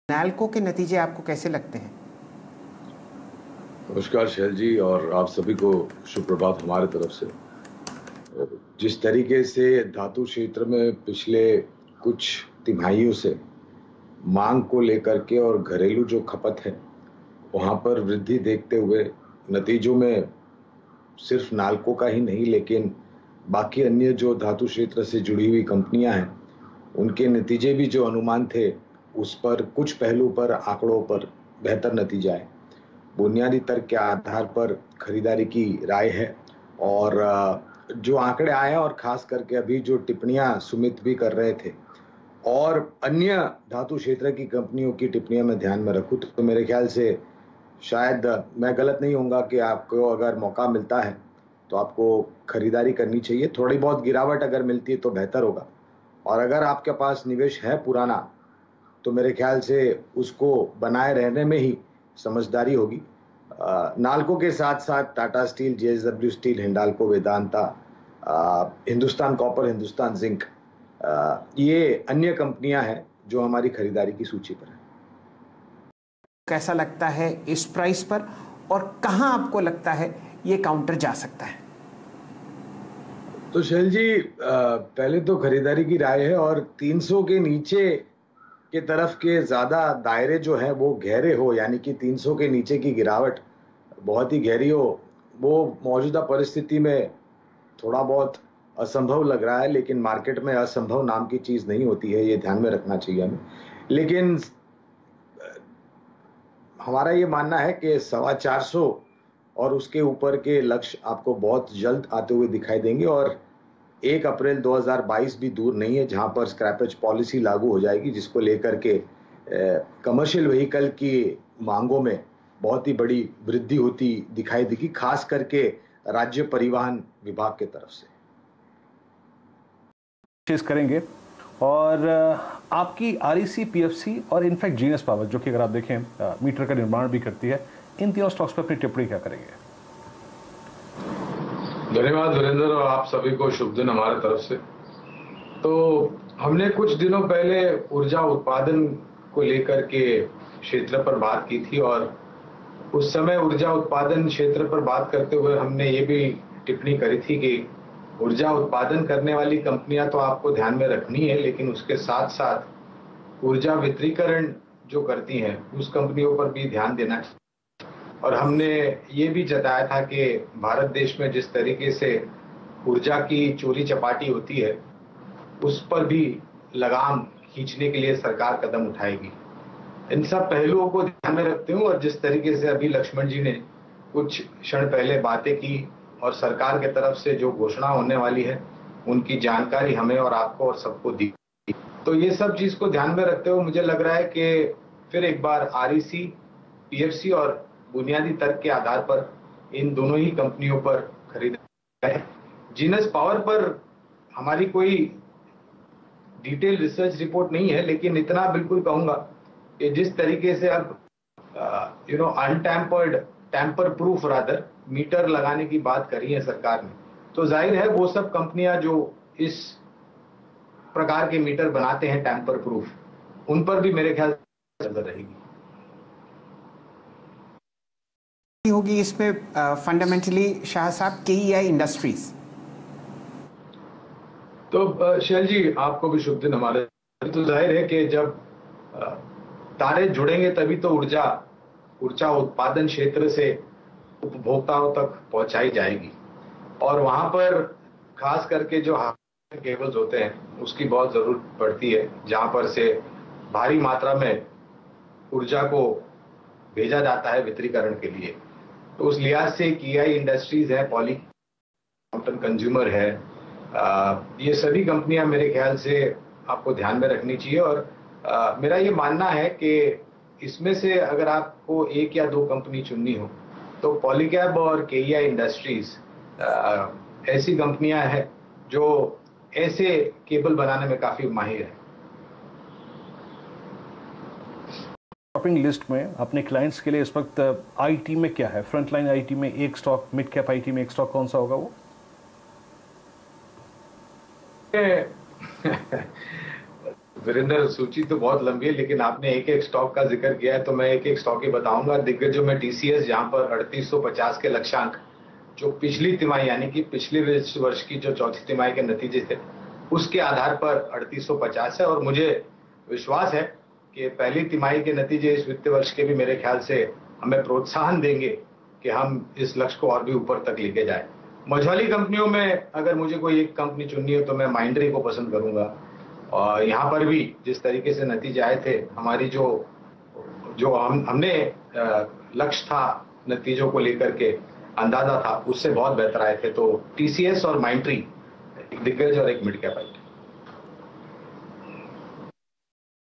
नालको के नतीजे आपको कैसे लगते हैं? नमस्कार शैल जी, और आप सभी को शुभ प्रभात हमारे तरफ से। जिस तरीके से धातु क्षेत्र में पिछले कुछ तिमाहियों से मांग को लेकर के और घरेलू जो खपत है वहाँ पर वृद्धि देखते हुए नतीजों में सिर्फ नालको का ही नहीं लेकिन बाकी अन्य जो धातु क्षेत्र से जुड़ी हुई कंपनियां हैं उनके नतीजे भी जो अनुमान थे उस पर कुछ पहलू पर आंकड़ों पर बेहतर नतीजा है। बुनियादी तर्क के आधार पर खरीदारी की राय है और जो आंकड़े आए हैं और खास करके अभी जो टिप्पणियां सुमित भी कर रहे थे और अन्य धातु क्षेत्र की कंपनियों की टिप्पणियां मैं ध्यान में रखूं तो मेरे ख्याल से शायद मैं गलत नहीं होऊंगा कि आपको अगर मौका मिलता है तो आपको खरीदारी करनी चाहिए। थोड़ी बहुत गिरावट अगर मिलती है तो बेहतर होगा, और अगर आपके पास निवेश है पुराना तो मेरे ख्याल से उसको बनाए रहने में ही समझदारी होगी। नालको के साथ साथ Tata steel, JSW steel, Hindalco, Vedanta, Hindustan copper, Hindustan zinc, ये अन्य कंपनियां हैं जो हमारी खरीदारी की सूची पर है। कैसा लगता है इस प्राइस पर और कहां आपको लगता है ये काउंटर जा सकता है? तो शैल जी, पहले तो खरीदारी की राय है और 300 के नीचे के तरफ के ज्यादा दायरे जो है वो गहरे हो, यानी कि 300 के नीचे की गिरावट बहुत ही गहरी हो, वो मौजूदा परिस्थिति में थोड़ा बहुत असंभव लग रहा है। लेकिन मार्केट में असंभव नाम की चीज नहीं होती है, ये ध्यान में रखना चाहिए हमें। लेकिन हमारा ये मानना है कि 450 और उसके ऊपर के लक्ष्य आपको बहुत जल्द आते हुए दिखाई देंगे और 1 अप्रैल 2022 भी दूर नहीं है जहां पर स्क्रैपेज पॉलिसी लागू हो जाएगी, जिसको लेकर के कमर्शियल व्हीकल की मांगों में बहुत ही बड़ी वृद्धि होती दिखाई देगी, खास करके राज्य परिवहन विभाग के तरफ से। करेंगे और आपकी आरईसी, पीएफसी और इनफैक्ट जीनियस पावर, जो कि अगर आप देखें मीटर का निर्माण भी करती है, इन तीनों स्टॉक्स पर अपनी टिप्पणी क्या करेंगे? धन्यवाद वीरेंद्र, और आप सभी को शुभ दिन हमारे तरफ से। तो हमने कुछ दिनों पहले ऊर्जा उत्पादन को लेकर के क्षेत्र पर बात की थी और उस समय ऊर्जा उत्पादन क्षेत्र पर बात करते हुए हमने ये भी टिप्पणी करी थी कि ऊर्जा उत्पादन करने वाली कंपनियां तो आपको ध्यान में रखनी है, लेकिन उसके साथ साथ ऊर्जा वितरीकरण जो करती हैं उस कंपनियों पर भी ध्यान देना चाहिए। और हमने ये भी जताया था कि भारत देश में जिस तरीके से ऊर्जा की चोरी चपाटी होती है उस पर भी लगाम खींचने के लिए सरकार कदम उठाएगी। इन सब पहलुओं को ध्यान में रखते हुए और जिस तरीके से अभी लक्ष्मण जी ने कुछ क्षण पहले बातें की और सरकार के तरफ से जो घोषणा होने वाली है उनकी जानकारी हमें और आपको और सबको दी, तो ये सब चीज को ध्यान में रखते हुए मुझे लग रहा है कि फिर एक बार आरईसी, पीएफसी और बुनियादी तर्क के आधार पर इन दोनों ही कंपनियों पर खरीदारी है। जीनस पावर पर हमारी कोई डिटेल रिसर्च रिपोर्ट नहीं है, लेकिन इतना बिल्कुल कहूंगा कि जिस तरीके से अब अनटैम्पर्ड, टैम्पर प्रूफ रादर मीटर लगाने की बात करी है सरकार ने, तो जाहिर है वो सब कंपनियां जो इस प्रकार के मीटर बनाते हैं टैम्पर प्रूफ, उन पर भी मेरे ख्याल से नजर रहेगी। होगी इसमें फंडामेंटली शाह साहब केईआई इंडस्ट्रीज। तो शैल जी, आपको भी शुभ दिन हमारे। तो जाहिर है कि जब तारे जुड़ेंगे तभी तो ऊर्जा उत्पादन क्षेत्र से उपभोक्ताओं तक पहुंचाई जाएगी, और वहां पर खास करके जो केबल्स होते हैं उसकी बहुत जरूरत पड़ती है, जहां पर से भारी मात्रा में ऊर्जा को भेजा जाता है वितरीकरण के लिए। तो उस लिहाज से केईआई इंडस्ट्रीज है, पॉली कंज्यूमर है, ये सभी कंपनियां मेरे ख्याल से आपको ध्यान में रखनी चाहिए। और मेरा ये मानना है कि इसमें से अगर आपको 1 या 2 कंपनी चुननी हो तो पॉलीकैब और केईआई इंडस्ट्रीज ऐसी कंपनियां हैं जो ऐसे केबल बनाने में काफी माहिर है। शॉपिंग लिस्ट में अपने क्लाइंट्स के लिए इस वक्त आईटी में क्या है? फ्रंटलाइन आईटी में एक स्टॉक, मिड कैप आईटी में एक स्टॉक, कौन सा होगा वो? वीरेंद्र, सूची तो बहुत लंबी है, लेकिन आपने एक एक स्टॉक का जिक्र किया है तो मैं एक एक स्टॉक ही बताऊंगा। दिग्गजों में टीसीएस, जहां पर 3850 के लक्ष्यांक जो पिछली तिमाही यानी कि पिछले वर्ष की जो चौथी तिमाही के नतीजे थे उसके आधार पर 3850 है, और मुझे विश्वास है कि पहली तिमाही के नतीजे इस वित्तीय वर्ष के भी मेरे ख्याल से हमें प्रोत्साहन देंगे कि हम इस लक्ष्य को और भी ऊपर तक लेके जाए। मझौली कंपनियों में अगर मुझे कोई एक कंपनी चुननी हो तो मैं माइंडरी को पसंद करूंगा। और यहाँ पर भी जिस तरीके से नतीजे आए थे, हमारी जो हमने लक्ष्य था नतीजों को लेकर के अंदाजा था, उससे बहुत बेहतर आए थे। तो टीसीएस और माइंडरी एक दिग्गज और एक मिड कैप आई।